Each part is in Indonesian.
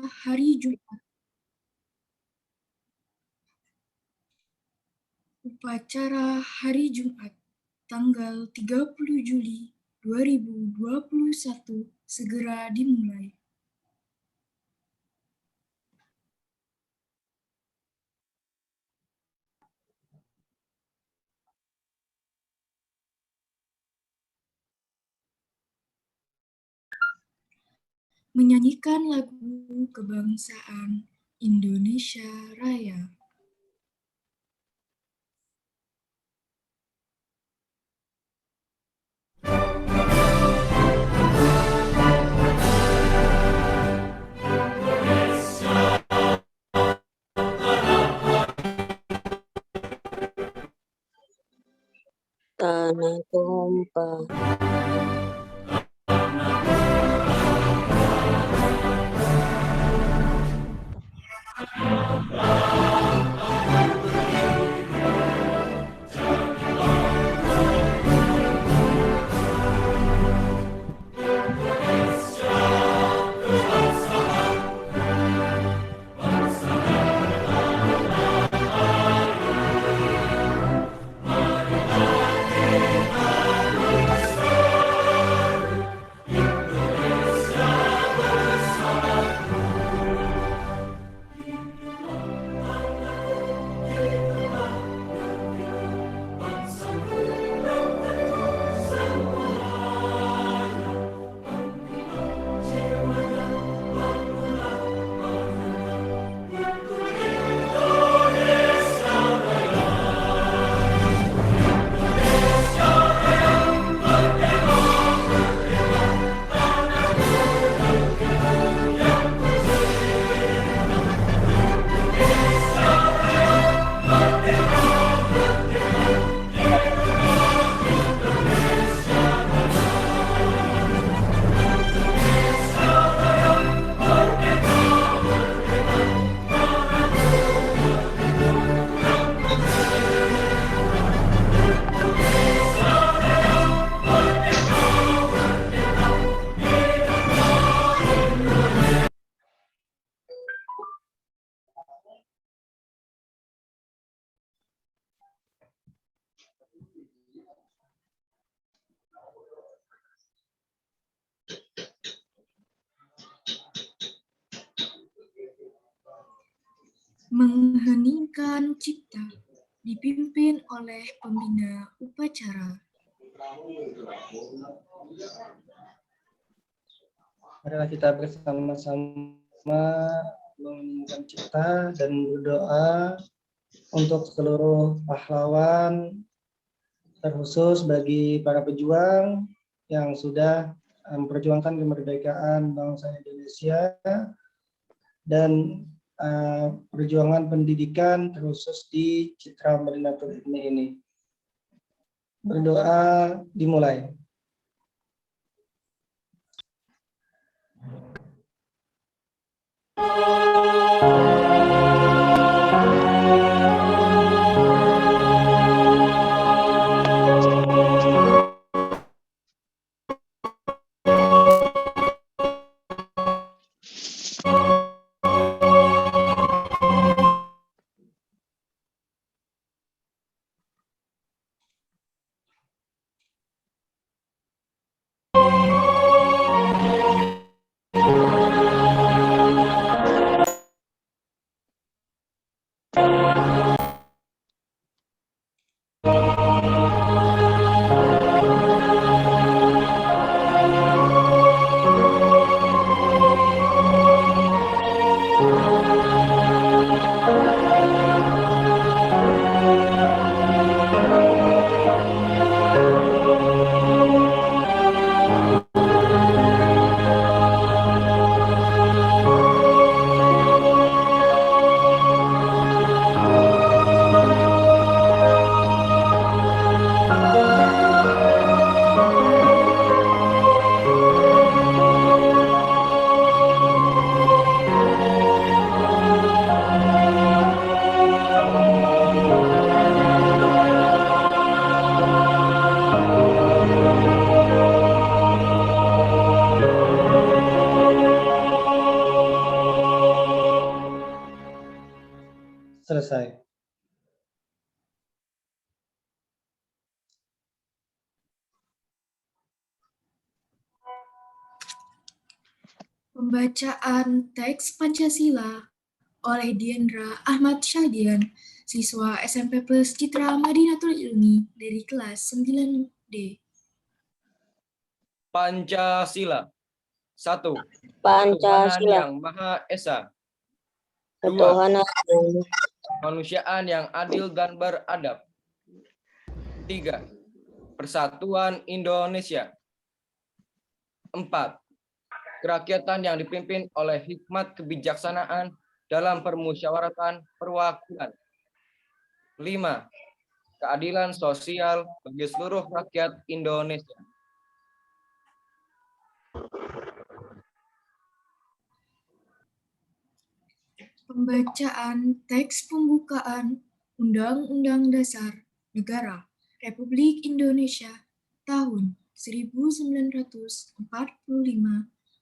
hari Jumat. Upacara hari Jumat, tanggal 30 Juli 2021 segera dimulai. Menyanyikan lagu kebangsaan Indonesia Raya. Tanah tumpah. Mengheningkan Cipta, dipimpin oleh pembina upacara. Marilah kita bersama-sama mengheningkan cipta dan berdoa untuk seluruh pahlawan, terkhusus bagi para pejuang yang sudah memperjuangkan kemerdekaan bangsa Indonesia dan perjuangan pendidikan terkhusus di Citra Madinatul Ilmi ini. Berdoa dimulai. Selesai. Pembacaan teks Pancasila oleh Diendra Ahmad Syahdian, siswa SMP Plus Citra Madinatul Ilmi dari kelas 9D. Pancasila. 1. Ketuhanan Pancasila. yang Maha Esa. 2. Ketuhanan yang Kemanusiaan yang adil dan beradab. 3. Persatuan Indonesia. 4. Kerakyatan yang dipimpin oleh hikmat kebijaksanaan dalam permusyawaratan perwakilan. 5. Keadilan sosial bagi seluruh rakyat Indonesia. Pembacaan teks pembukaan Undang-Undang Dasar Negara Republik Indonesia tahun 1945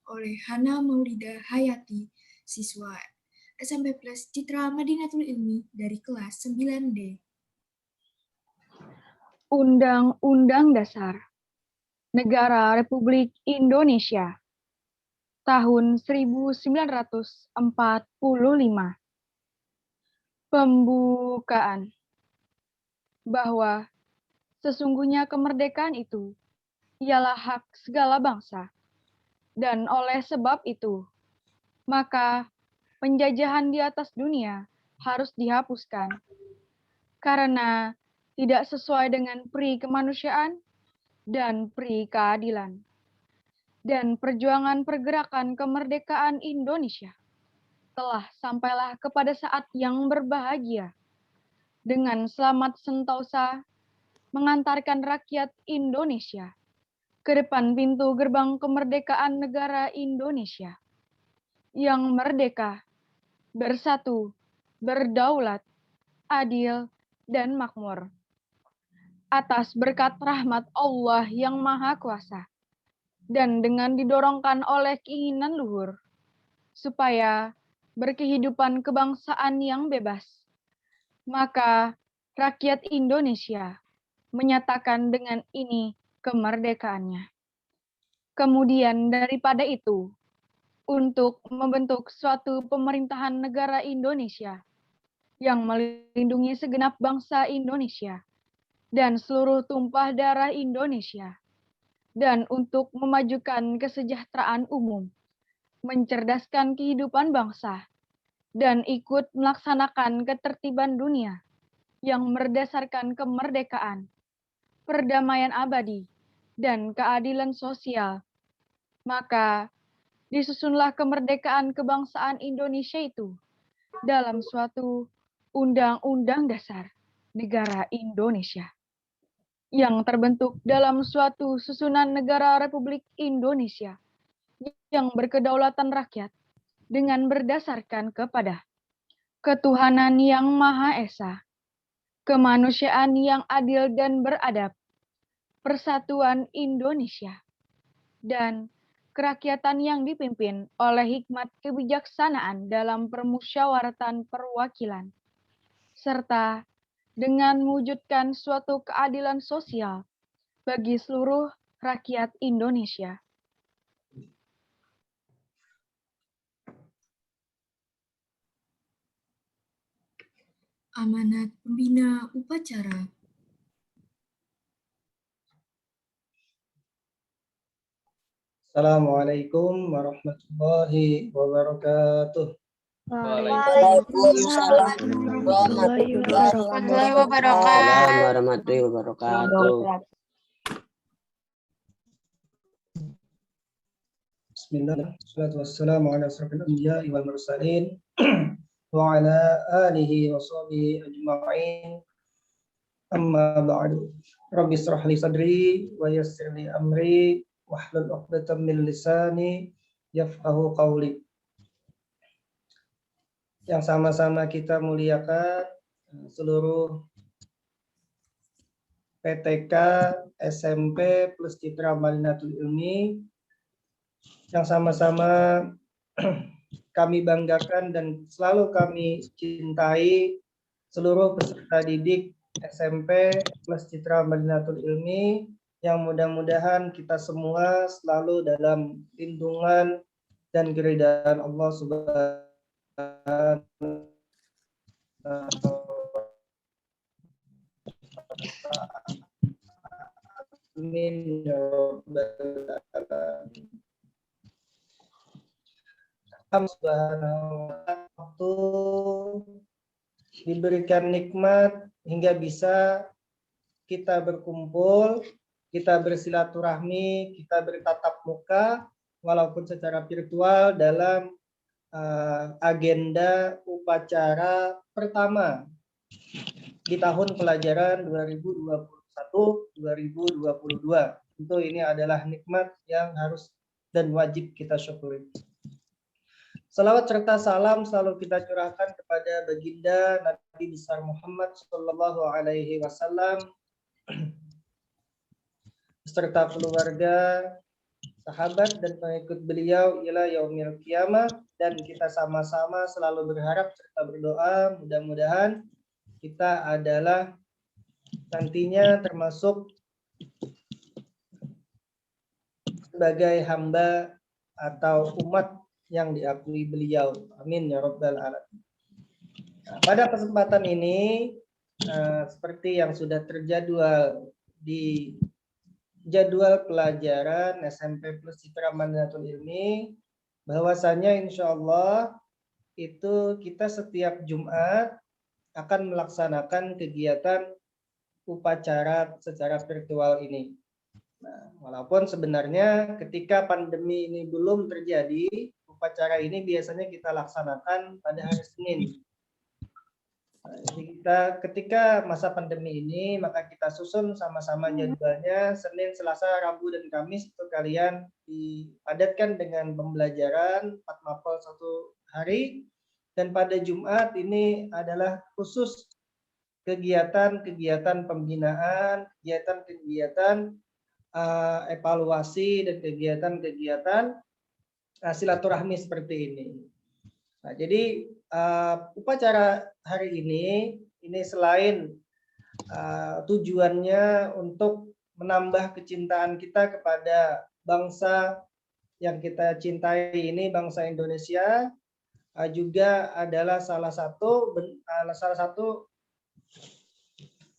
oleh Hana Maulida Hayati, siswa SMP Plus Citra Madinatul Ilmi dari kelas 9D. Undang-Undang Dasar Negara Republik Indonesia tahun 1945. Pembukaan. Bahwa sesungguhnya kemerdekaan itu ialah hak segala bangsa, dan oleh sebab itu, maka penjajahan di atas dunia harus dihapuskan, karena tidak sesuai dengan pri kemanusiaan dan pri keadilan. Dan perjuangan pergerakan kemerdekaan Indonesia telah sampailah kepada saat yang berbahagia, dengan selamat sentosa mengantarkan rakyat Indonesia ke depan pintu gerbang kemerdekaan negara Indonesia yang merdeka, bersatu, berdaulat, adil, dan makmur. Atas berkat rahmat Allah yang Maha Kuasa, dan dengan didorongkan oleh keinginan luhur, supaya berkehidupan kebangsaan yang bebas, maka rakyat Indonesia menyatakan dengan ini kemerdekaannya. Kemudian daripada itu, untuk membentuk suatu pemerintahan negara Indonesia yang melindungi segenap bangsa Indonesia dan seluruh tumpah darah Indonesia, dan untuk memajukan kesejahteraan umum, mencerdaskan kehidupan bangsa, dan ikut melaksanakan ketertiban dunia yang berdasarkan kemerdekaan, perdamaian abadi, dan keadilan sosial, maka disusunlah kemerdekaan kebangsaan Indonesia itu dalam suatu Undang-Undang Dasar Negara Indonesia yang terbentuk dalam suatu susunan negara Republik Indonesia yang berkedaulatan rakyat dengan berdasarkan kepada ketuhanan yang Maha Esa, kemanusiaan yang adil dan beradab, persatuan Indonesia, dan kerakyatan yang dipimpin oleh hikmat kebijaksanaan dalam permusyawaratan perwakilan, serta dengan mewujudkan suatu keadilan sosial bagi seluruh rakyat Indonesia. Amanat Pembina Upacara. Assalamualaikum warahmatullahi wabarakatuh. Waalaikumsalam warahmatullahi wabarakatuh. Bismillah, wassalatu wassalamu ala asrofil anbiya'i wal mursalin wa ala alihi wa sahbihi ajma'in. Amma ba'du. Rabbi israh li sadri wa yassir li amri wahlul 'uqdatam min lisani yafqahu qawli. Yang sama-sama kita muliakan seluruh PTK SMP Plus Citra Madinatul Ilmi, yang sama-sama kami banggakan dan selalu kami cintai seluruh peserta didik SMP plus Citra Madinatul Ilmi yang mudah-mudahan kita semua selalu dalam lindungan dan keridhaan Allah Subhanahu wa ta'ala. Amin ya rabbal alamin. Subhanahu wa ta'ala, waktu diberikan nikmat hingga bisa kita berkumpul, kita bersilaturahmi, kita bertatap muka walaupun secara virtual dalam agenda upacara pertama di tahun pelajaran 2021-2022. Tentu ini adalah nikmat yang harus dan wajib kita syukuri. Salawat serta salam selalu kita curahkan kepada baginda Nabi besar Muhammad Sallallahu Alaihi Wasallam beserta keluarga, sahabat dan pengikut beliau ila yaumil qiyamah, dan kita sama-sama selalu berharap serta berdoa mudah-mudahan kita adalah nantinya termasuk sebagai hamba atau umat yang diakui beliau. Amin ya rabbal alamin. Nah, pada kesempatan ini seperti yang sudah terjadwal di jadwal pelajaran SMP plus Citra Madinatul Ilmi, bahwasanya insya Allah itu kita setiap Jumat akan melaksanakan kegiatan upacara secara virtual ini. Nah, walaupun sebenarnya ketika pandemi ini belum terjadi, upacara ini biasanya kita laksanakan pada hari Senin. Nah, jadi ketika masa pandemi ini, maka kita susun sama-sama jadwalnya Senin, Selasa, Rabu, dan Kamis itu kalian dipadatkan dengan pembelajaran 4 mapel 1 hari, dan pada Jumat ini adalah khusus kegiatan-kegiatan pembinaan, kegiatan-kegiatan evaluasi, dan kegiatan-kegiatan silaturahmi seperti ini. Nah, jadi upacara hari ini selain tujuannya untuk menambah kecintaan kita kepada bangsa yang kita cintai ini, bangsa Indonesia, juga adalah salah satu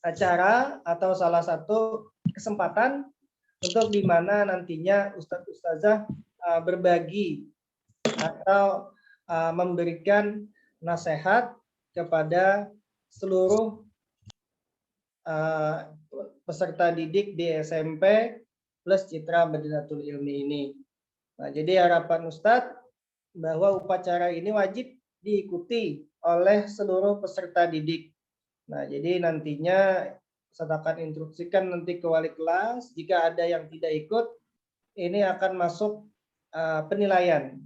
acara atau salah satu kesempatan untuk di mana nantinya Ustadz Ustazah berbagi atau memberikan nasihat kepada seluruh peserta didik di SMP plus Citra Madinatul Ilmi ini. Nah, jadi harapan Ustadz bahwa upacara ini wajib diikuti oleh seluruh peserta didik. Nah, jadi nantinya Ustadz akan instruksikan nanti ke wali kelas, jika ada yang tidak ikut, ini akan masuk penilaian.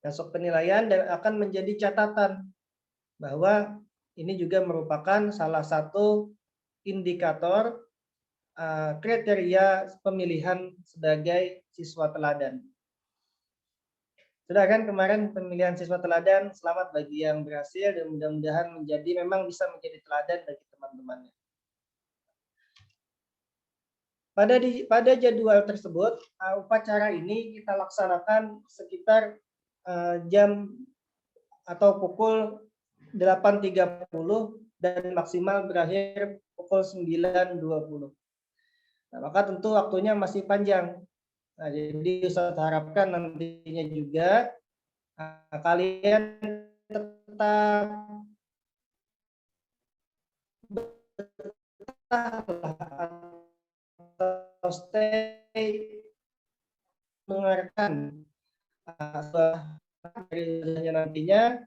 Masuk penilaian dan akan menjadi catatan bahwa ini juga merupakan salah satu indikator kriteria pemilihan sebagai siswa teladan. Sudah kan kemarin pemilihan siswa teladan, selamat bagi yang berhasil dan mudah-mudahan memang bisa menjadi teladan bagi teman-temannya. Pada jadwal tersebut, upacara ini kita laksanakan sekitar jam atau pukul 8.30 dan maksimal berakhir pukul 9.20. Nah, maka tentu waktunya masih panjang. Nah, jadi saya harapkan nantinya juga kalian tetap atau stay mendengarkan nantinya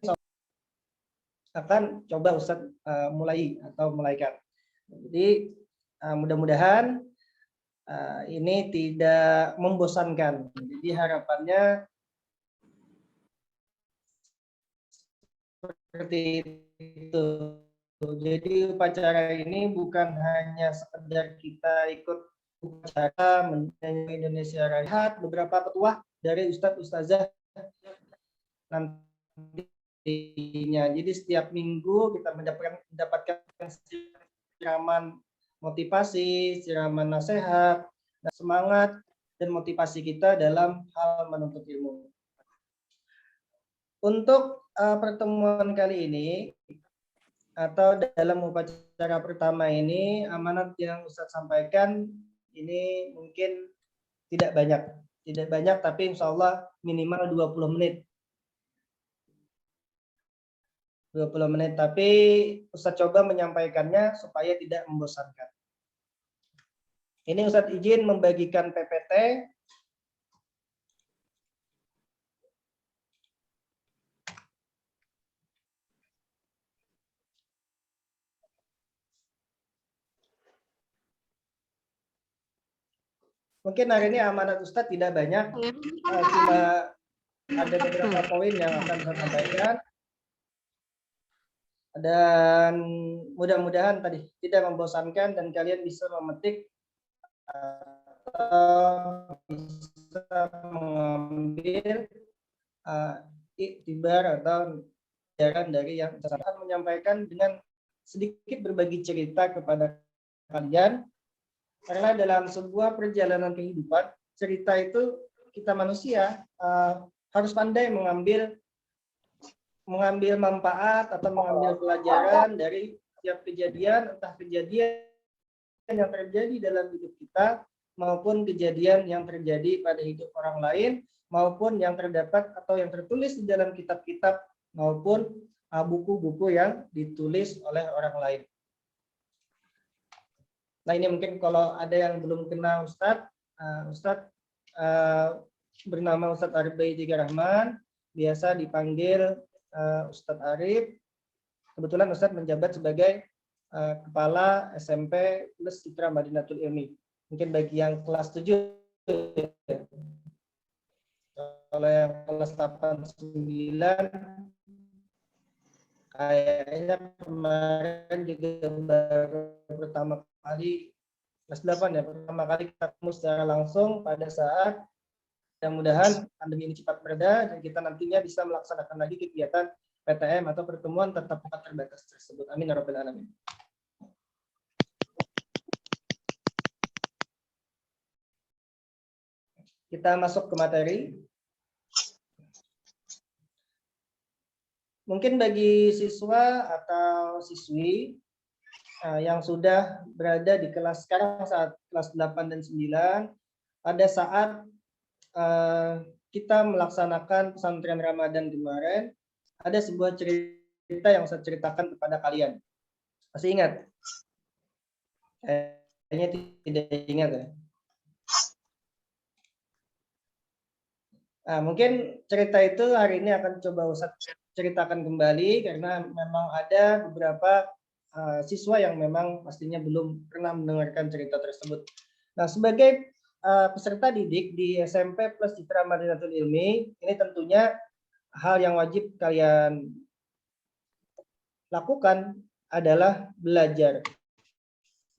akan coba Ustadz mulaikan. Jadi mudah-mudahan ini tidak membosankan. Jadi harapannya seperti itu. Jadi upacara ini bukan hanya sekedar kita ikut upacara menyanyi Indonesia Raya, beberapa petuah dari Ustadz Ustazah nantinya poinnya. Jadi setiap minggu kita mendapatkan siraman motivasi, siraman nasihat, dan semangat dan motivasi kita dalam hal menuntut ilmu. Untuk pertemuan kali ini atau dalam upacara pertama ini, amanat yang Ustadz sampaikan ini mungkin tidak banyak, tapi insya Allah minimal 20 menit. 20 menit, tapi Ustadz coba menyampaikannya supaya tidak membosankan. Ini Ustadz izin membagikan PPT. Mungkin hari ini amanat Ustadz tidak banyak, cuma ada beberapa poin yang akan saya sampaikan. Dan mudah-mudahan tadi tidak membosankan dan kalian bisa memetik atau bisa mengambil iktibar atau pelajaran dari yang saya akan menyampaikan dengan sedikit berbagi cerita kepada kalian. Karena dalam sebuah perjalanan kehidupan, cerita itu kita manusia harus pandai mengambil manfaat atau mengambil pelajaran dari setiap kejadian, entah kejadian yang terjadi dalam hidup kita maupun kejadian yang terjadi pada hidup orang lain maupun yang terdapat atau yang tertulis di dalam kitab-kitab maupun buku-buku yang ditulis oleh orang lain. Nah, ini mungkin kalau ada yang belum kenal Ustadz bernama Ustadz Arif Bayi Tiga Rahman, biasa dipanggil Ustadz Arif. Kebetulan Ustadz menjabat sebagai Kepala SMP Plus Citra Madinatul Ilmi. Mungkin bagi yang kelas 7, kalau yang kelas 8-9, kayaknya kemarin juga baru pertama kali, kelas 8 ya, pertama kali ketemu secara langsung pada saat mudah-mudahan pandemi ini cepat mereda dan kita nantinya bisa melaksanakan lagi kegiatan PTM atau pertemuan tatap muka terbatas tersebut. Amin ya rabbal alamin. Kita masuk ke materi. Mungkin bagi siswa atau siswi yang sudah berada di kelas sekarang saat kelas 8 dan 9, pada saat kita melaksanakan pesantren Ramadan kemarin, ada sebuah cerita yang saya ceritakan kepada kalian. Masih ingat? Kayaknya tidak ingat ya. Nah, mungkin cerita itu hari ini akan coba Ustadz ceritakan kembali karena memang ada beberapa siswa yang memang pastinya belum pernah mendengarkan cerita tersebut. Nah, sebagai peserta didik di SMP Plus Citra Madinatul Ilmi, ini tentunya hal yang wajib kalian lakukan adalah belajar.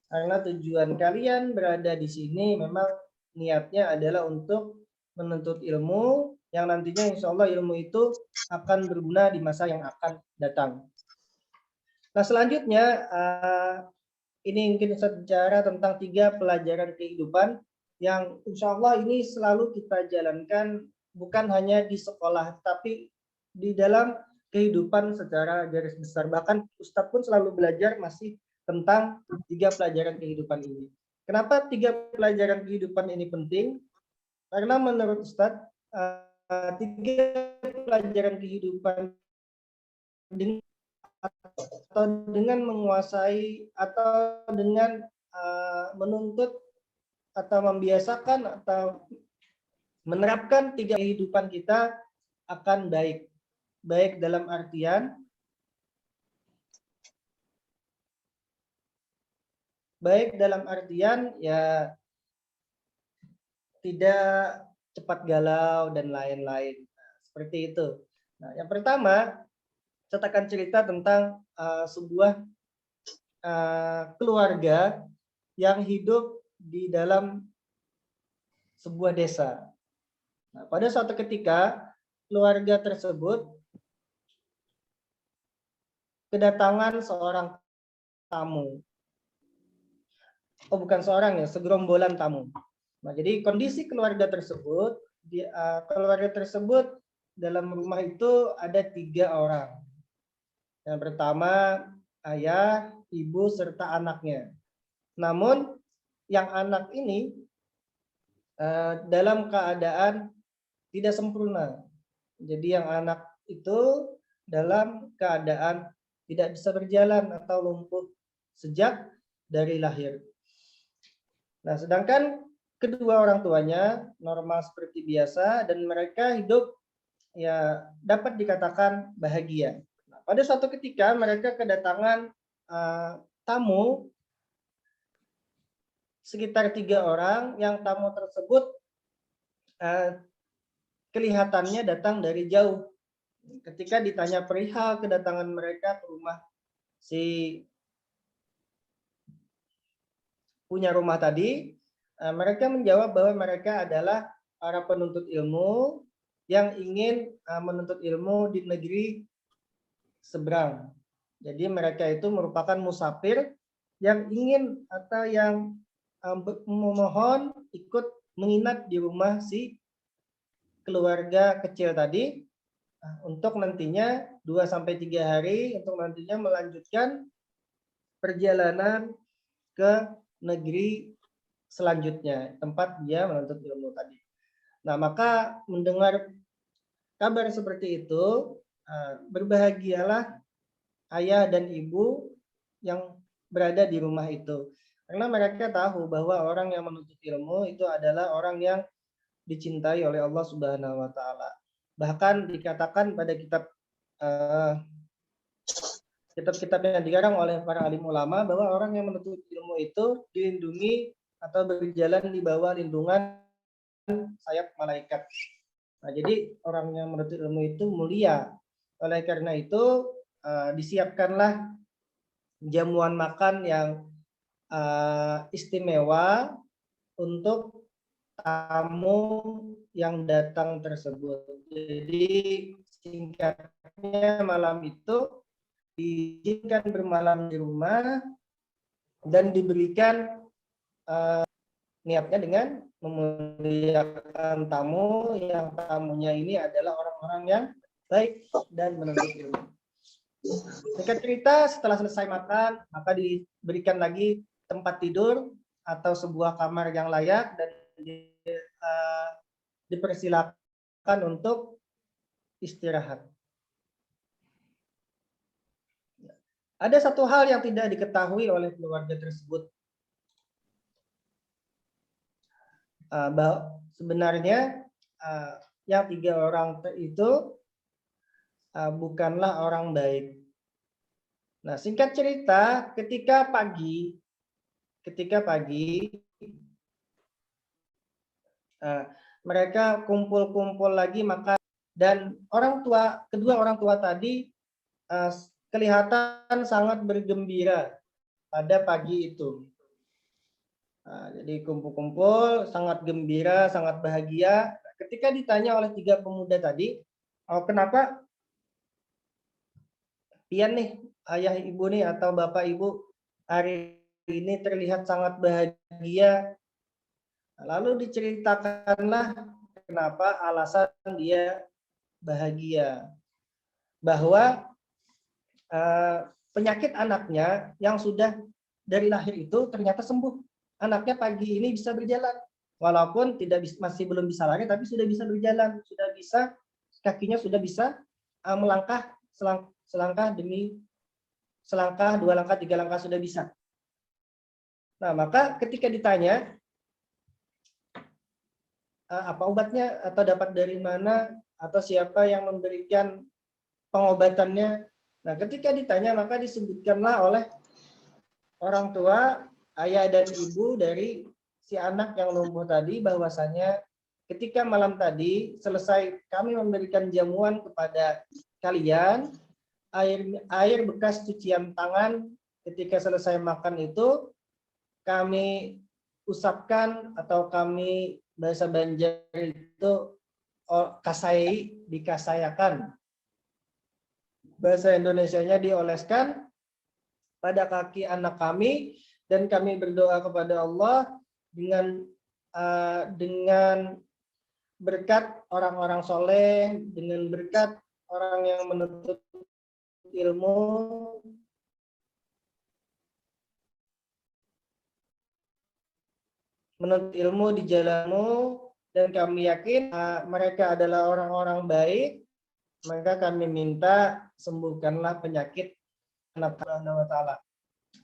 Karena tujuan kalian berada di sini memang niatnya adalah untuk menuntut ilmu yang nantinya insya Allah ilmu itu akan berguna di masa yang akan datang. Nah, selanjutnya ini mungkin saya bicara tentang 3 pelajaran kehidupan yang insya Allah ini selalu kita jalankan bukan hanya di sekolah tapi di dalam kehidupan secara garis besar. Bahkan Ustadz pun selalu belajar masih tentang 3 pelajaran kehidupan ini. Kenapa 3 pelajaran kehidupan ini penting? Karena menurut Ustadz 3 pelajaran kehidupan dengan menguasai atau dengan menuntut atau membiasakan atau menerapkan 3 kehidupan kita akan baik. Baik dalam artian ya tidak cepat galau dan lain-lain. Seperti itu. Nah, yang pertama, saya akan cerita tentang sebuah keluarga yang hidup di dalam sebuah desa. Nah, pada suatu ketika, keluarga tersebut kedatangan seorang tamu. Oh, bukan seorang ya, segerombolan tamu. Nah, jadi kondisi keluarga tersebut, dalam rumah itu ada 3 orang. Yang pertama, ayah, ibu, serta anaknya. Namun, yang anak ini dalam keadaan tidak sempurna. Jadi yang anak itu dalam keadaan tidak bisa berjalan atau lumpuh sejak dari lahir. Nah, sedangkan kedua orang tuanya normal seperti biasa dan mereka hidup ya dapat dikatakan bahagia. Nah, pada suatu ketika mereka kedatangan tamu sekitar 3 orang, yang tamu tersebut kelihatannya datang dari jauh. Ketika ditanya perihal kedatangan mereka ke rumah si punya rumah tadi, mereka menjawab bahwa mereka adalah para penuntut ilmu yang ingin menuntut ilmu di negeri seberang. Jadi mereka itu merupakan musafir yang ingin atau yang memohon ikut menginap di rumah si keluarga kecil tadi untuk nantinya 2-3 hari untuk nantinya melanjutkan perjalanan ke negeri selanjutnya, tempat dia menuntut ilmu tadi. Nah, maka mendengar kabar seperti itu, berbahagialah ayah dan ibu yang berada di rumah itu. Karena mereka tahu bahwa orang yang menuntut ilmu itu adalah orang yang dicintai oleh Allah Subhanahu wa taala. Bahkan dikatakan pada kitab-kitab yang dikarang oleh para alim ulama bahwa orang yang menuntut ilmu itu dilindungi atau berjalan di bawah lindungan sayap malaikat. Nah, jadi orang yang menuntut ilmu itu mulia. Oleh karena itu disiapkanlah jamuan makan yang istimewa untuk tamu yang datang tersebut. Jadi singkatnya malam itu diizinkan bermalam di rumah dan diberikan niatnya dengan memuliakan tamu, yang tamunya ini adalah orang-orang yang baik dan menuntut ilmu. Singkat cerita, setelah selesai makan, maka diberikan lagi tempat tidur atau sebuah kamar yang layak dan dipersilakan untuk istirahat. Ada satu hal yang tidak diketahui oleh keluarga tersebut. Bahwa sebenarnya yang 3 orang itu bukanlah orang baik. Nah, singkat cerita, ketika pagi mereka kumpul-kumpul lagi makan dan kedua orang tua tadi kelihatan sangat bergembira pada pagi itu. Jadi kumpul-kumpul, sangat gembira, sangat bahagia. Ketika ditanya oleh 3 pemuda tadi, kenapa pian nih, ayah ibu nih atau bapak ibu hari ini terlihat sangat bahagia. Lalu diceritakanlah kenapa alasan dia bahagia. Bahwa penyakit anaknya yang sudah dari lahir itu ternyata sembuh. Anaknya pagi ini bisa berjalan. Walaupun masih belum bisa lari, tapi sudah bisa berjalan. Sudah bisa, kakinya sudah bisa melangkah selangkah demi selangkah, 2 langkah, 3 langkah sudah bisa. Nah, maka ketika ditanya, apa obatnya atau dapat dari mana atau siapa yang memberikan pengobatannya. Nah, ketika ditanya maka disebutkanlah oleh orang tua, ayah dan ibu dari si anak yang lumpuh tadi bahwasanya ketika malam tadi selesai kami memberikan jamuan kepada kalian, air bekas cucian tangan ketika selesai makan itu kami usapkan atau kami bahasa Banjar itu dikasayakan. bahasa Indonesianya dioleskan pada kaki anak kami, dan kami berdoa kepada Allah dengan berkat orang-orang soleh, dengan berkat orang yang menuntut ilmu di jalanmu, dan kami yakin mereka adalah orang-orang baik, maka kami minta sembuhkanlah penyakit anak Subhanahu wa ta'ala.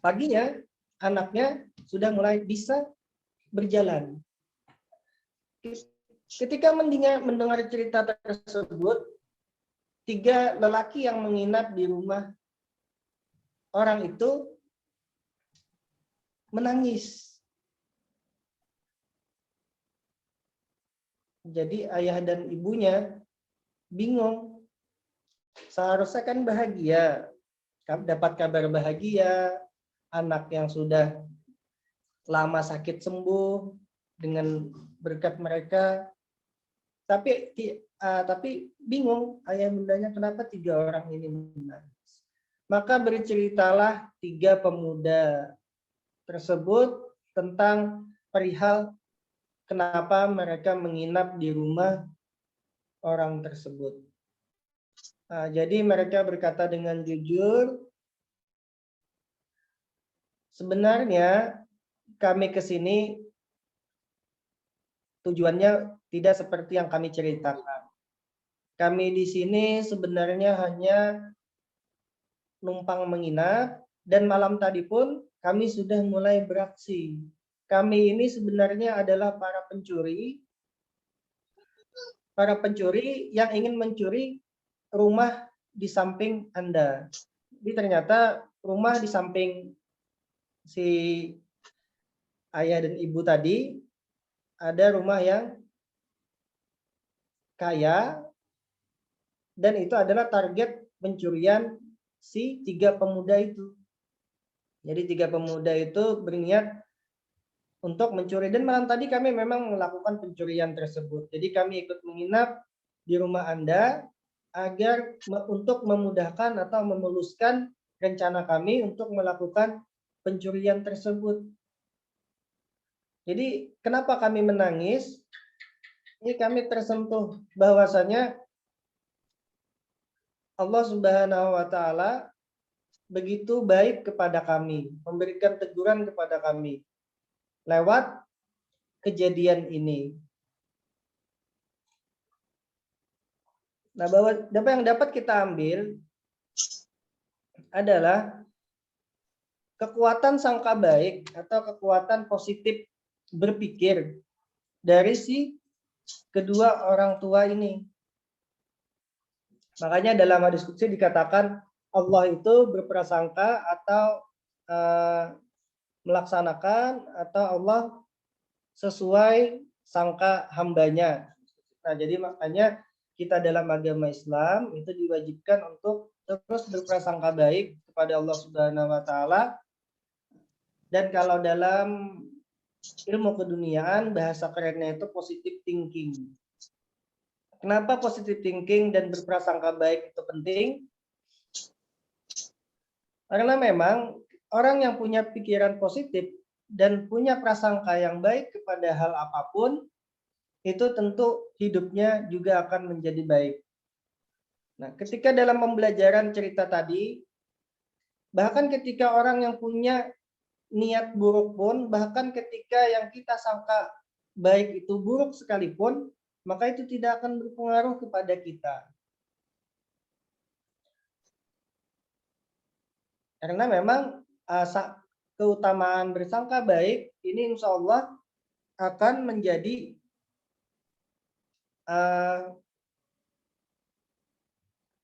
Paginya anaknya sudah mulai bisa berjalan. Ketika mendengar cerita tersebut, 3 lelaki yang menginap di rumah orang itu menangis. Jadi ayah dan ibunya bingung. Seharusnya kan bahagia, dapat kabar bahagia, anak yang sudah lama sakit sembuh dengan berkat mereka. Tapi bingung ayah bundanya, kenapa 3 orang ini menangis. Maka berceritalah 3 pemuda tersebut tentang perihal kenapa mereka menginap di rumah orang tersebut. Jadi mereka berkata dengan jujur, sebenarnya kami ke sini tujuannya tidak seperti yang kami ceritakan. Kami di sini sebenarnya hanya numpang menginap, dan malam tadi pun kami sudah mulai beraksi. Kami ini sebenarnya adalah para pencuri yang ingin mencuri rumah di samping Anda. Jadi ternyata rumah di samping si ayah dan ibu tadi ada rumah yang kaya, dan itu adalah target pencurian si 3 pemuda itu. Jadi 3 pemuda itu berniat untuk mencuri, dan malam tadi kami memang melakukan pencurian tersebut. Jadi kami ikut menginap di rumah Anda agar untuk memudahkan atau memuluskan rencana kami untuk melakukan pencurian tersebut. Jadi kenapa kami menangis? Ini kami tersentuh bahwasanya Allah Subhanahu wa ta'ala begitu baik kepada kami, memberikan teguran kepada kami lewat kejadian ini. Nah, bahwa yang dapat kita ambil adalah kekuatan sangka baik atau kekuatan positif berpikir dari si kedua orang tua ini. Makanya dalam diskusi dikatakan Allah itu berprasangka atau melaksanakan, atau Allah sesuai sangka hambanya. Nah, jadi makanya kita dalam agama Islam itu diwajibkan untuk terus berprasangka baik kepada Allah Subhanahu wa ta'ala. Dan kalau dalam ilmu keduniaan bahasa kerennya itu positive thinking. Kenapa positive thinking dan berprasangka baik itu penting? Karena memang orang yang punya pikiran positif dan punya prasangka yang baik kepada hal apapun, itu tentu hidupnya juga akan menjadi baik. Nah, ketika dalam pembelajaran cerita tadi, bahkan ketika orang yang punya niat buruk pun, bahkan ketika yang kita sangka baik itu buruk sekalipun, maka itu tidak akan berpengaruh kepada kita. Karena memang keutamaan bersangka baik ini insya Allah akan menjadi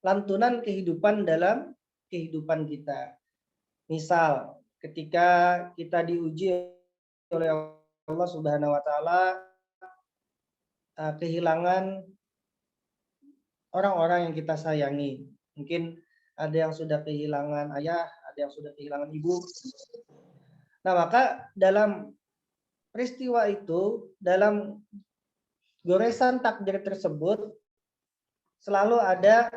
lantunan kehidupan dalam kehidupan kita. Misal ketika kita diuji oleh Allah Subhanahu wa ta'ala, kehilangan orang-orang yang kita sayangi. Mungkin ada yang sudah kehilangan ayah, ada yang sudah kehilangan ibu. Nah, maka dalam peristiwa itu, dalam goresan takdir tersebut, selalu ada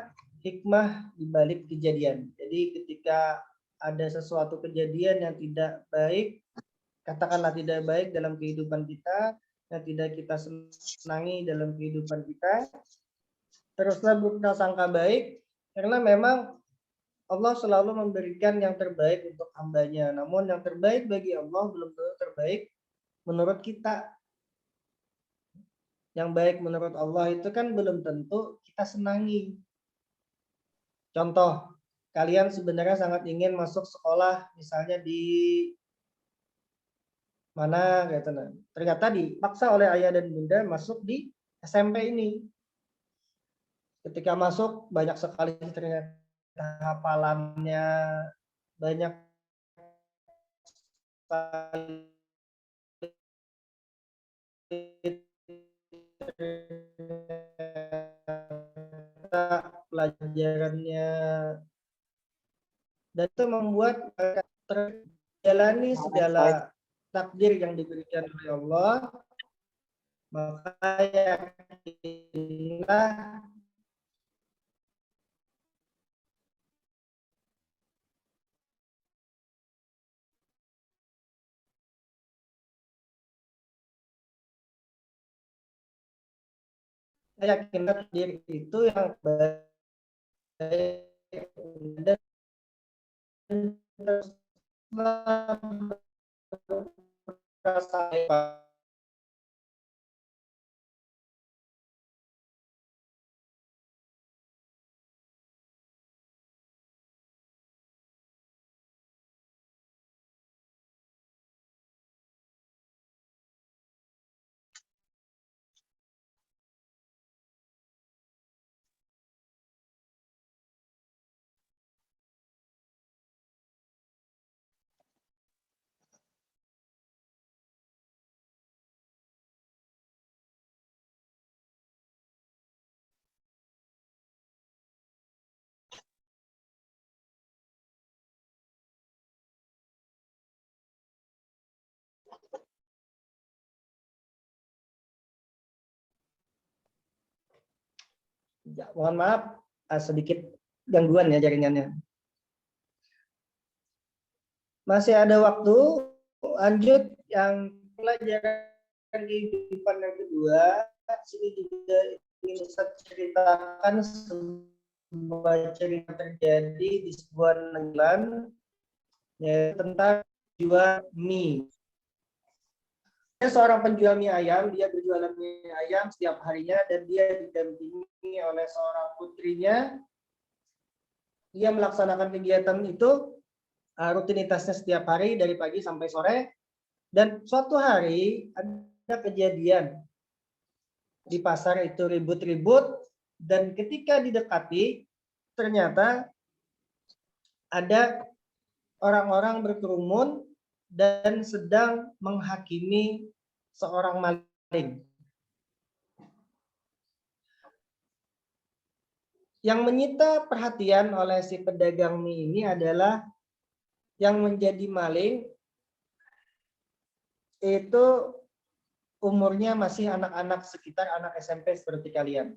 hikmah di balik kejadian. Jadi ketika ada sesuatu kejadian yang tidak baik, katakanlah tidak baik dalam kehidupan kita, yang tidak kita senangi dalam kehidupan kita, teruslah berprasangka baik, karena memang Allah selalu memberikan yang terbaik untuk hambanya. Namun yang terbaik bagi Allah belum tentu terbaik menurut kita. Yang baik menurut Allah itu kan belum tentu kita senangi. Contoh, kalian sebenarnya sangat ingin masuk sekolah, misalnya di mana gitu. Ternyata dipaksa oleh ayah dan bunda masuk di SMP ini. Ketika masuk banyak sekali ternyata hafalannya, banyak sekali pelajarannya, dan itu membuat terjalani segala takdir yang diberikan oleh Allah. Maka yakinlah diri itu yang baik dan ya, mohon maaf sedikit gangguan ya jaringannya. Masih ada waktu, lanjut yang pelajaran kehidupan yang kedua. Sini juga ingin Ustaz ceritakan sebuah cerita terjadi di sebuah negeri, yaitu tentang jual mie. Seorang penjual mie ayam, dia berjualan mie ayam setiap harinya dan dia didampingi oleh seorang putrinya. Dia melaksanakan kegiatan itu rutinitasnya setiap hari dari pagi sampai sore, dan suatu hari ada kejadian di pasar itu ribut-ribut, dan ketika didekati ternyata ada orang-orang berkerumun dan sedang menghakimi seorang maling. Yang menyita perhatian oleh si pedagang mie ini adalah yang menjadi maling itu umurnya masih anak-anak, sekitar anak SMP seperti kalian.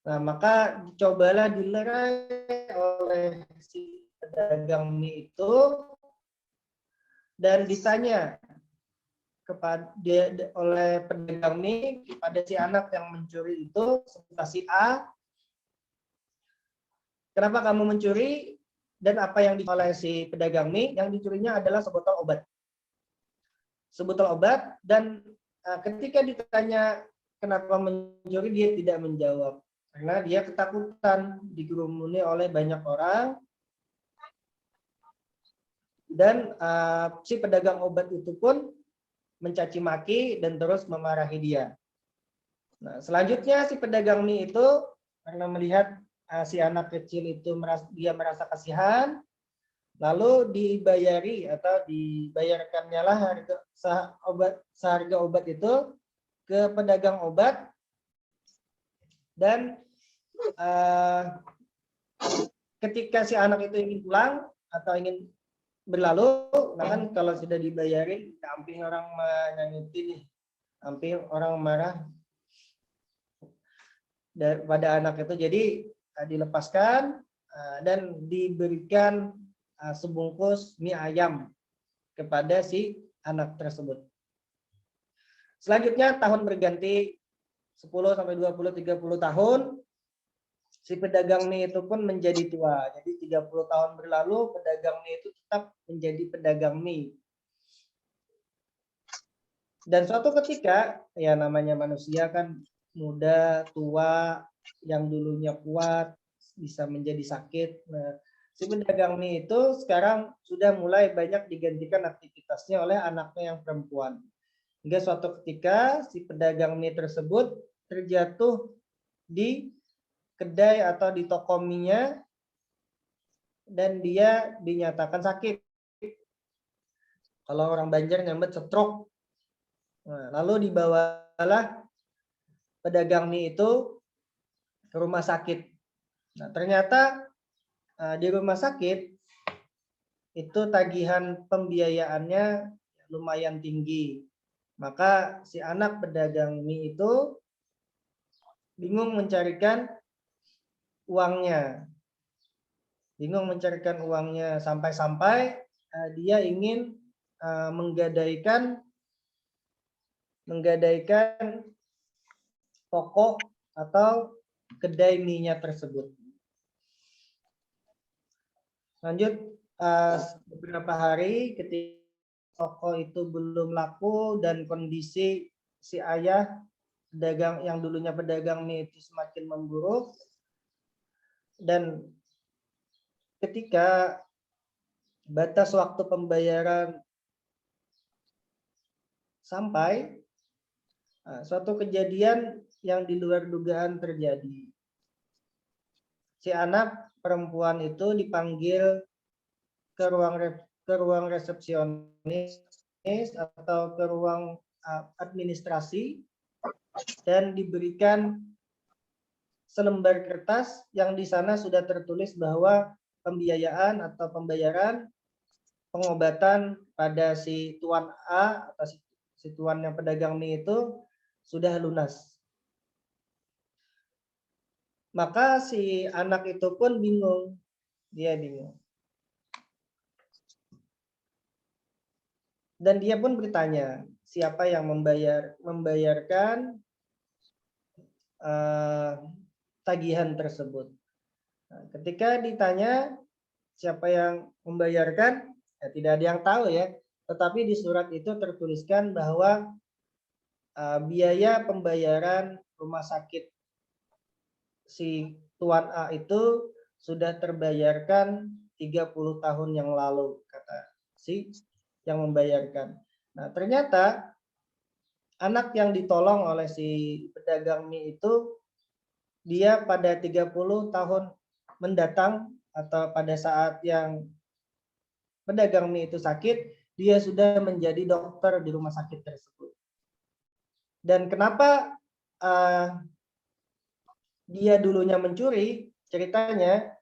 Nah, maka cobalah dilerai oleh si pedagang mie itu dan ditanya kepada oleh pedagang mie kepada si anak yang mencuri itu, si A, kenapa kamu mencuri? Dan apa yang oleh si pedagang mie? Yang dicurinya adalah sebotol obat. Sebotol obat, dan ketika ditanya kenapa mencuri, dia tidak menjawab. Karena dia ketakutan dikerumuni oleh banyak orang. Dan si pedagang obat itu pun mencaci maki dan terus memarahi dia. Nah, selanjutnya si pedagang mie itu karena melihat si anak kecil itu merasa kasihan, lalu dibayari atau dibayarkannya lah seharga obat itu ke pedagang obat. Dan ketika si anak itu ingin pulang atau ingin berlalu, nah kan kalau sudah dibayarin, hampir orang menyanyuti nih, hampir orang marah pada anak itu. Jadi dilepaskan dan diberikan sebungkus mie ayam kepada si anak tersebut. Selanjutnya tahun berganti 10 sampai 20 30 tahun, si pedagang mie itu pun menjadi tua. Jadi 30 tahun berlalu, pedagang mie itu tetap menjadi pedagang mie. Dan suatu ketika, ya namanya manusia kan muda, tua, yang dulunya kuat bisa menjadi sakit. Nah, si pedagang mie itu sekarang sudah mulai banyak digantikan aktivitasnya oleh anaknya yang perempuan. Hingga suatu ketika si pedagang mie tersebut terjatuh di kedai atau di toko mie-nya dan dia dinyatakan sakit. Kalau orang Banjar nyambut stroke. Nah, lalu dibawalah pedagang mie itu ke rumah sakit. Nah, ternyata di rumah sakit itu tagihan pembiayaannya lumayan tinggi. Maka si anak pedagang mie itu bingung mencarikan uangnya. Sampai-sampai dia ingin menggadaikan toko atau kedai mie-nya tersebut. Lanjut beberapa hari ketika toko itu belum laku dan kondisi si ayah pedagang yang dulunya pedagang mie itu semakin memburuk, dan ketika batas waktu pembayaran sampai, suatu kejadian yang di luar dugaan terjadi. Si anak perempuan itu dipanggil ke ruang resepsionis atau ke ruang administrasi dan diberikan selembar kertas yang di sana sudah tertulis bahwa pembiayaan atau pembayaran pengobatan pada si tuan A atau si tuan yang pedagang mie itu sudah lunas. Maka si anak itu pun bingung. Dia bingung. Dan dia pun bertanya, siapa yang membayarkan tagihan tersebut. Nah, ketika ditanya siapa yang membayarkan, ya tidak ada yang tahu ya. Tetapi di surat itu tertuliskan bahwa biaya pembayaran rumah sakit si Tuan A itu sudah terbayarkan 30 tahun yang lalu, kata si yang membayarkan. Nah, ternyata anak yang ditolong oleh si pedagang mie itu, dia pada 30 tahun mendatang atau pada saat yang pedagang mie itu sakit, dia sudah menjadi dokter di rumah sakit tersebut. Dan kenapa dia dulunya mencuri, ceritanya,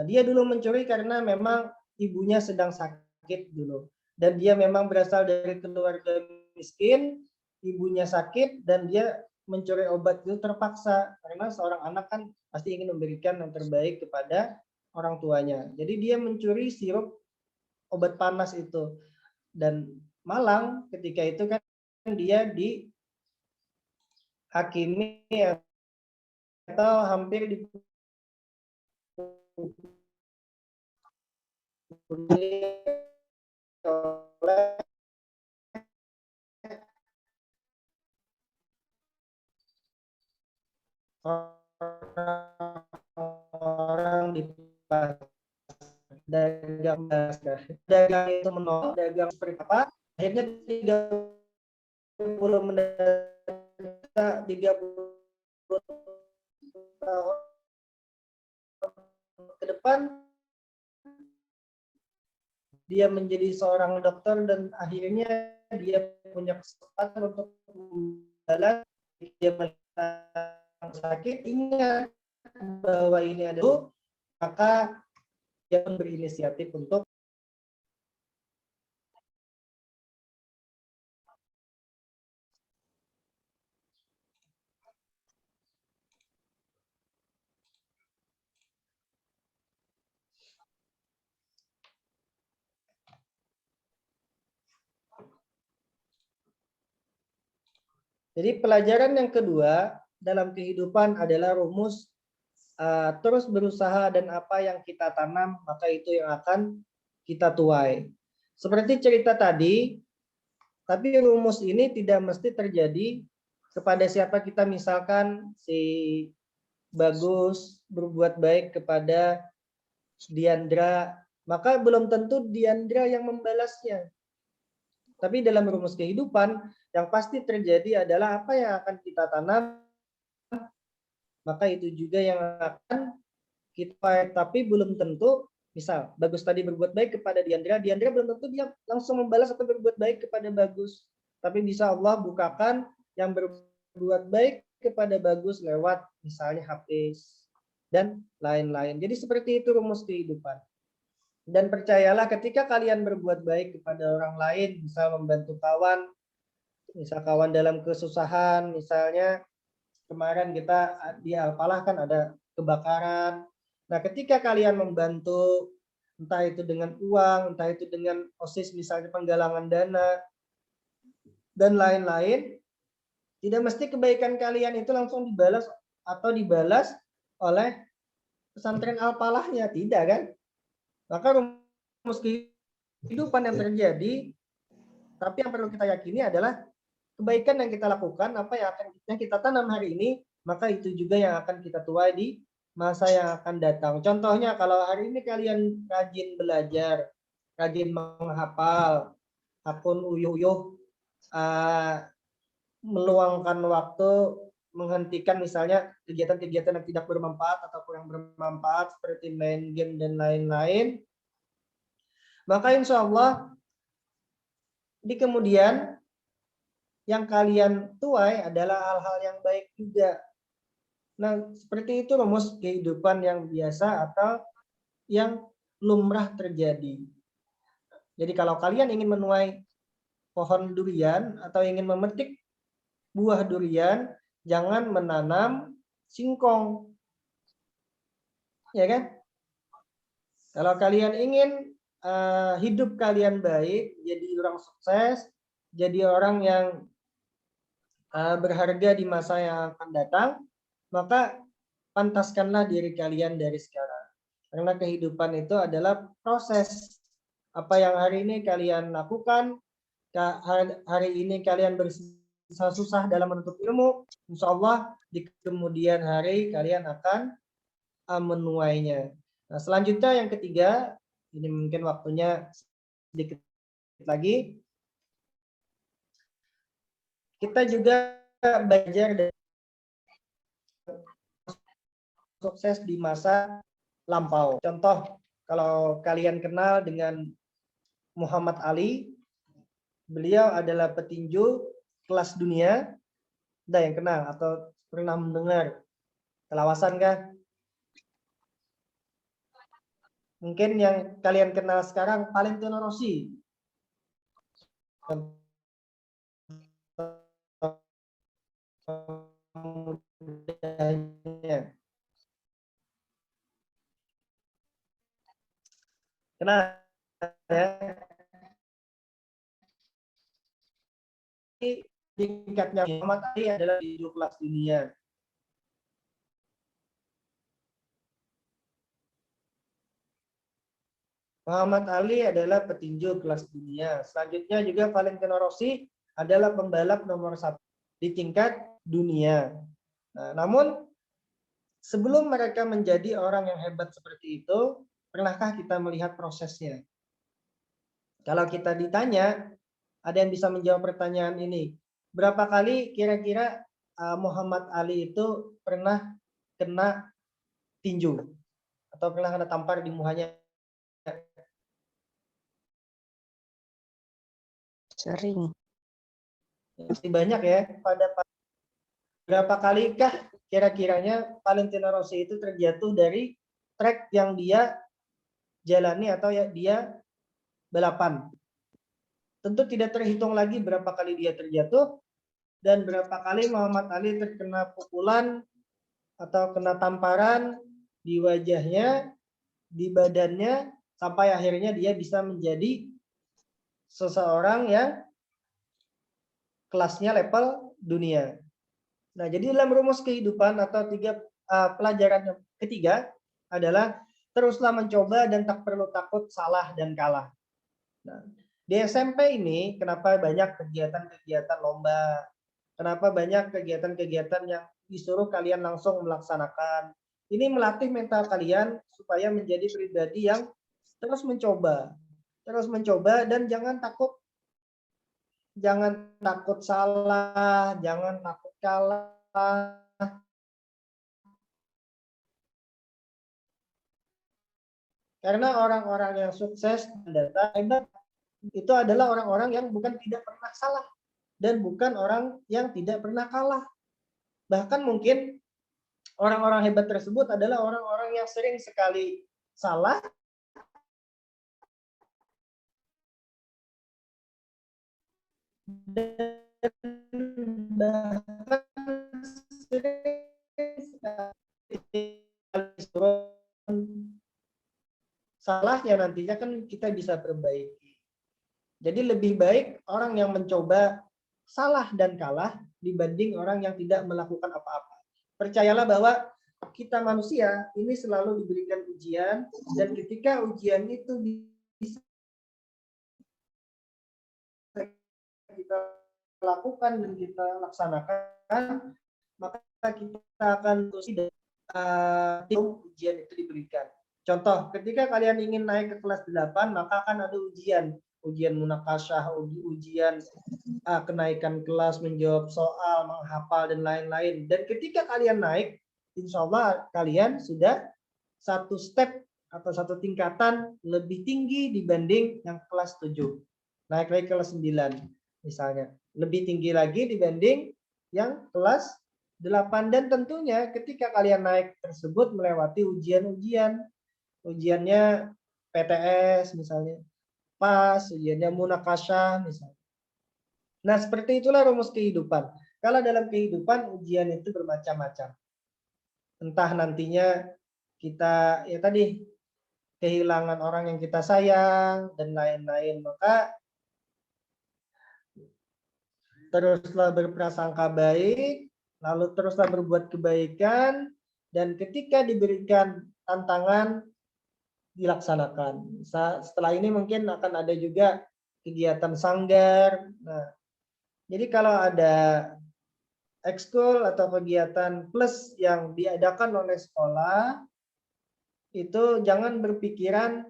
dia dulu mencuri karena memang ibunya sedang sakit dulu. Dan dia memang berasal dari keluarga miskin, ibunya sakit, dan dia mencuri obat itu terpaksa. Karena seorang anak kan pasti ingin memberikan yang terbaik kepada orang tuanya. Jadi dia mencuri sirup obat panas itu. Dan malang ketika itu kan dia dihakimi atau hampir dibunuh oleh orang di dagang masker. Dagang itu menolak, dagang seperti apa? Akhirnya 30 tahun ke depan dia menjadi seorang dokter dan akhirnya dia punya kesempatan untuk membalas. Dia sakit, ingat bahwa ini adalah, maka dia berinisiatif untuk Jadi pelajaran yang kedua dalam kehidupan adalah rumus terus berusaha dan apa yang kita tanam maka itu yang akan kita tuai. Seperti cerita tadi, tapi rumus ini tidak mesti terjadi kepada siapa kita, misalkan si Bagus berbuat baik kepada Diandra, maka belum tentu Diandra yang membalasnya. Tapi dalam rumus kehidupan yang pasti terjadi adalah apa yang akan kita tanam, maka itu juga yang akan kita, tapi belum tentu, misal Bagus tadi berbuat baik kepada Diandra, Diandra belum tentu dia langsung membalas atau berbuat baik kepada Bagus. Tapi bisa Allah bukakan yang berbuat baik kepada Bagus lewat misalnya Hafiz dan lain-lain. Jadi seperti itu rumus kehidupan. Dan percayalah ketika kalian berbuat baik kepada orang lain, misal membantu kawan, misal kawan dalam kesusahan, misalnya kemarin kita di Al-Falah kan ada kebakaran. Nah, ketika kalian membantu, entah itu dengan uang, entah itu dengan OSIS misalnya penggalangan dana, dan lain-lain, tidak mesti kebaikan kalian itu langsung dibalas atau dibalas oleh pesantren Al-Falahnya, tidak kan? Maka rumus kehidupan yang terjadi, tapi yang perlu kita yakini adalah kebaikan yang kita lakukan, apa yang kita tanam hari ini, maka itu juga yang akan kita tuai di masa yang akan datang. Contohnya kalau hari ini kalian rajin belajar, rajin menghafal, akun uyuh-uyuh, meluangkan waktu, menghentikan misalnya kegiatan-kegiatan yang tidak bermanfaat atau kurang bermanfaat seperti main game dan lain-lain, maka insya Allah di kemudian yang kalian tuai adalah hal-hal yang baik juga. Nah, seperti itu rumus kehidupan yang biasa atau yang lumrah terjadi. Jadi kalau kalian ingin menuai pohon durian atau ingin memetik buah durian, jangan menanam singkong. Ya kan? Kalau kalian ingin hidup kalian baik, jadi orang sukses, jadi orang yang berharga di masa yang akan datang, maka pantaskanlah diri kalian dari sekarang. Karena kehidupan itu adalah proses. Apa yang hari ini kalian lakukan, hari ini kalian susah dalam menuntut ilmu, insya Allah di kemudian hari kalian akan menuainya. Nah, selanjutnya yang ketiga, ini mungkin waktunya sedikit lagi. Kita juga belajar dari sukses di masa lampau. Contoh, kalau kalian kenal dengan Muhammad Ali, beliau adalah petinju kelas dunia. Ada yang kenal atau pernah mendengar telawasan kan? Mungkin yang kalian kenal sekarang Valentino Rossi. Kenal ya? Tingkatnya Muhammad Ali adalah di kelas dunia. Muhammad Ali adalah petinju kelas dunia. Selanjutnya juga Valentino Rossi adalah pembalap nomor 1 di tingkat dunia. Nah, namun sebelum mereka menjadi orang yang hebat seperti itu, pernahkah kita melihat prosesnya? Kalau kita ditanya, ada yang bisa menjawab pertanyaan ini. Berapa kali kira-kira Muhammad Ali itu pernah kena tinju? Atau pernah kena tampar di muhanya? Sering. Pasti banyak ya. Berapa kalikah kira-kiranya Valentino Rossi itu terjatuh dari trek yang dia jalani atau ya dia balapan? Tentu tidak terhitung lagi berapa kali dia terjatuh dan berapa kali Muhammad Ali terkena pukulan atau kena tamparan di wajahnya, di badannya, sampai akhirnya dia bisa menjadi seseorang yang kelasnya level dunia. Nah, jadi dalam rumus kehidupan atau pelajaran ketiga adalah teruslah mencoba dan tak perlu takut salah dan kalah. Nah, di SMP ini kenapa banyak kegiatan-kegiatan lomba, kenapa banyak kegiatan-kegiatan yang disuruh kalian langsung melaksanakan. Ini melatih mental kalian supaya menjadi pribadi yang terus mencoba dan jangan takut salah, jangan takut kalah. Karena orang-orang yang sukses dan hebat itu adalah orang-orang yang bukan tidak pernah salah dan bukan orang yang tidak pernah kalah. Bahkan mungkin orang-orang hebat tersebut adalah orang-orang yang sering sekali salah dan bahkan sering sekali salahnya nantinya kan kita bisa perbaiki. Jadi lebih baik orang yang mencoba salah dan kalah dibanding orang yang tidak melakukan apa-apa. Percayalah bahwa kita manusia ini selalu diberikan ujian, dan ketika ujian itu bisa kita lakukan dan kita laksanakan, maka kita akan terus ujian itu diberikan. Contoh, ketika kalian ingin naik ke kelas 8, maka akan ada ujian munakasyah, ujian kenaikan kelas, menjawab soal, menghafal, dan lain-lain. Dan ketika kalian naik, insya Allah kalian sudah satu step atau satu tingkatan lebih tinggi dibanding yang kelas 7. Naik lagi kelas 9 misalnya. Lebih tinggi lagi dibanding yang kelas 8. Dan tentunya ketika kalian naik tersebut melewati ujian-ujian. Ujiannya PTS misalnya, PAS, ujiannya munakasyah misalnya. Nah, seperti itulah rumus kehidupan. Kalau dalam kehidupan ujian itu bermacam-macam. Entah nantinya kita ya tadi kehilangan orang yang kita sayang dan lain-lain, maka teruslah berprasangka baik, lalu teruslah berbuat kebaikan, dan ketika diberikan tantangan dilaksanakan. Setelah ini mungkin akan ada juga kegiatan sanggar. Nah, jadi kalau ada ekskul atau kegiatan plus yang diadakan oleh sekolah, itu jangan berpikiran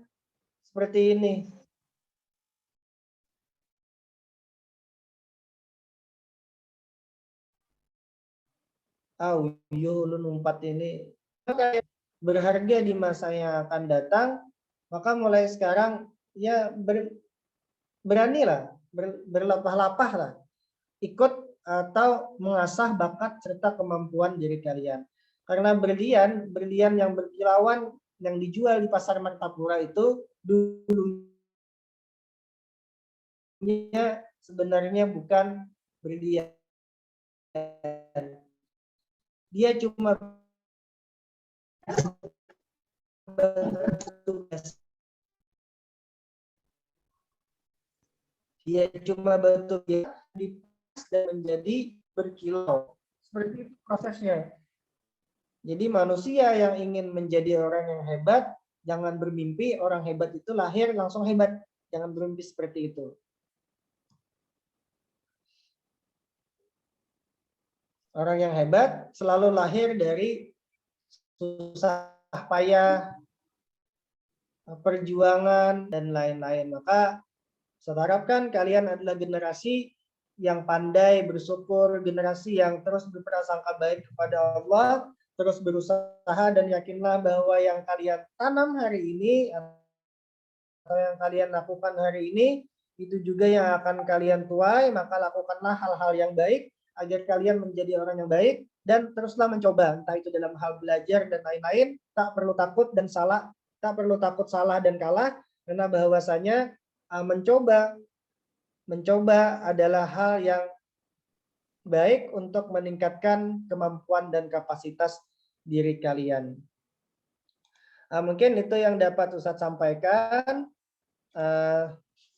seperti ini. Ulun 4 ini berharga di masa yang akan datang, maka mulai sekarang ya beranilah, berlapah-lapahlah ikut atau mengasah bakat serta kemampuan diri kalian. Karena berlian yang berkilauan yang dijual di pasar Martapura itu dulunya sebenarnya bukan berlian. Dia cuma bertugas. Dia cuma bertugas dan menjadi berkilau. Seperti itu prosesnya. Jadi manusia yang ingin menjadi orang yang hebat, jangan bermimpi orang hebat itu lahir langsung hebat. Jangan bermimpi seperti itu. Orang yang hebat selalu lahir dari susah payah, perjuangan, dan lain-lain. Maka saya harapkan kalian adalah generasi yang pandai bersyukur, generasi yang terus berprasangka baik kepada Allah, terus berusaha, dan yakinlah bahwa yang kalian tanam hari ini atau yang kalian lakukan hari ini itu juga yang akan kalian tuai. Maka lakukanlah hal-hal yang baik agar kalian menjadi orang yang baik, dan teruslah mencoba, entah itu dalam hal belajar dan lain-lain. Tak perlu takut salah dan kalah, karena bahwasanya mencoba adalah hal yang baik untuk meningkatkan kemampuan dan kapasitas diri kalian. Mungkin itu yang dapat Ustadz sampaikan.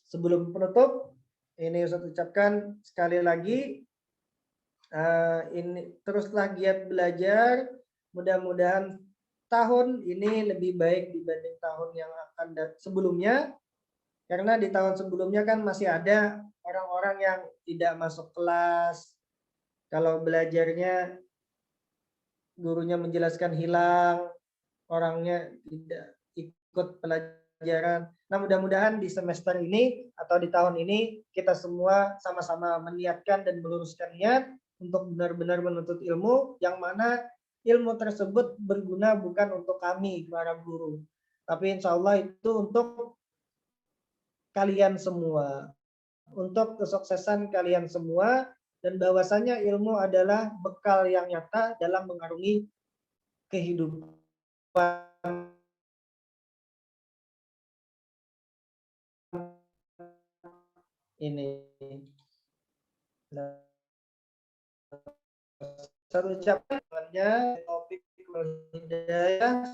Sebelum penutup, ini Ustadz ucapkan sekali lagi Ini teruslah giat belajar. Mudah-mudahan tahun ini lebih baik dibanding tahun yang akan sebelumnya. Karena di tahun sebelumnya kan masih ada orang-orang yang tidak masuk kelas. Kalau belajarnya gurunya menjelaskan hilang, orangnya tidak ikut pelajaran. Nah, mudah-mudahan di semester ini atau di tahun ini kita semua sama-sama meniatkan dan meluruskan niat untuk benar-benar menuntut ilmu, yang mana ilmu tersebut berguna bukan untuk kami para guru, tapi insya Allah itu untuk kalian semua, untuk kesuksesan kalian semua, dan bahwasanya ilmu adalah bekal yang nyata dalam mengarungi kehidupan ini. Saya ucapkannya topik hidayah.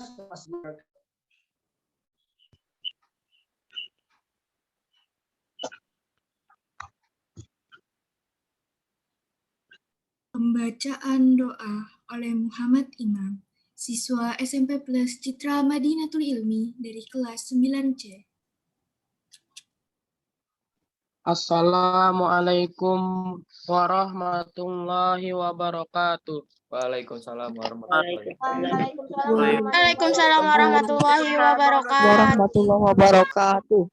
Pembacaan doa oleh Muhammad Imam, siswa SMP Plus Citra Madinatul Ilmi dari kelas 9C. Assalamualaikum warahmatullahi wabarakatuh. Waalaikumsalam warahmatullahi Waalaikumsalam warahmatullahi wabarakatuh.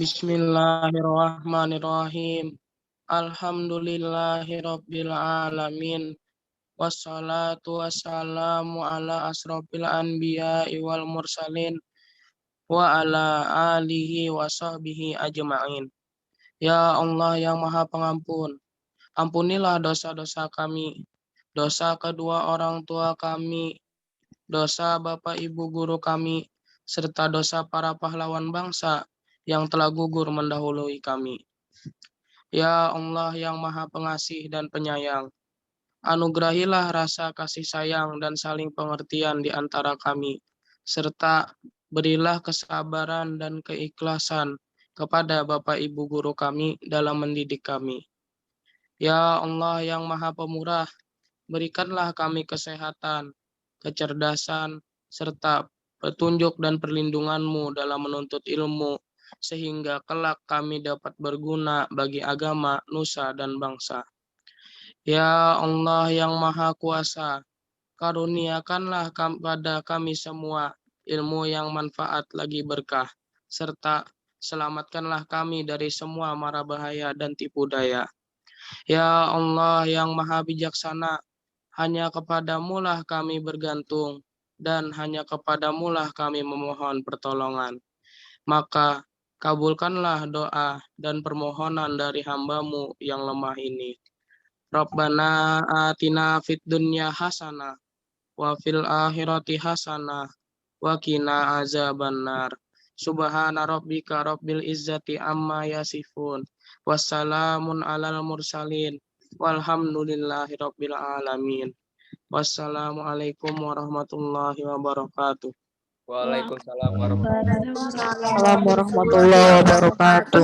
Bismillahirrahmanirrahim. Alhamdulillahirabbil alamin. Wassalatu wassalamu ala asrofil anbiya'i wal mursalin wa ala alihi wa sahbihi ajma'in. Ya Allah yang Maha Pengampun, ampunilah dosa-dosa kami, dosa kedua orang tua kami, dosa Bapak Ibu guru kami, serta dosa para pahlawan bangsa yang telah gugur mendahului kami. Ya Allah yang Maha Pengasih dan Penyayang, anugerahilah rasa kasih sayang dan saling pengertian di antara kami, serta berilah kesabaran dan keikhlasan kepada Bapak Ibu guru kami dalam mendidik kami. Ya Allah yang Maha Pemurah, berikanlah kami kesehatan, kecerdasan, serta petunjuk dan perlindungan-Mu dalam menuntut ilmu, sehingga kelak kami dapat berguna bagi agama, nusa, dan bangsa. Ya Allah yang Maha Kuasa, karuniakanlah kepada kami semua ilmu yang manfaat lagi berkah, serta selamatkanlah kami dari semua mara bahaya dan tipu daya. Ya Allah yang Maha Bijaksana, hanya kepadamu lah kami bergantung, dan hanya kepadamu lah kami memohon pertolongan. Maka kabulkanlah doa dan permohonan dari hamba-Mu yang lemah ini. Rabbana atina fid dunya hasanah wa fil akhirati hasanah wa qina azabannar. Subhana rabbika rabbil izzati amma yasifun. Wassalamun alal mursalin. Walhamdulillahi rabbil alamin. Wassalamualaikum warahmatullahi wabarakatuh. Waalaikumsalam warahmatullahi Assalamualaikum warahmatullahi wabarakatuh.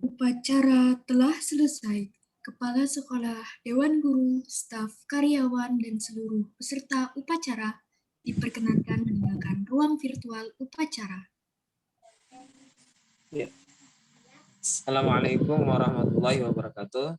Upacara telah selesai. Kepala sekolah, dewan guru, staf, karyawan, dan seluruh peserta upacara diperkenankan meninggalkan ruang virtual upacara. Assalamualaikum warahmatullahi wabarakatuh.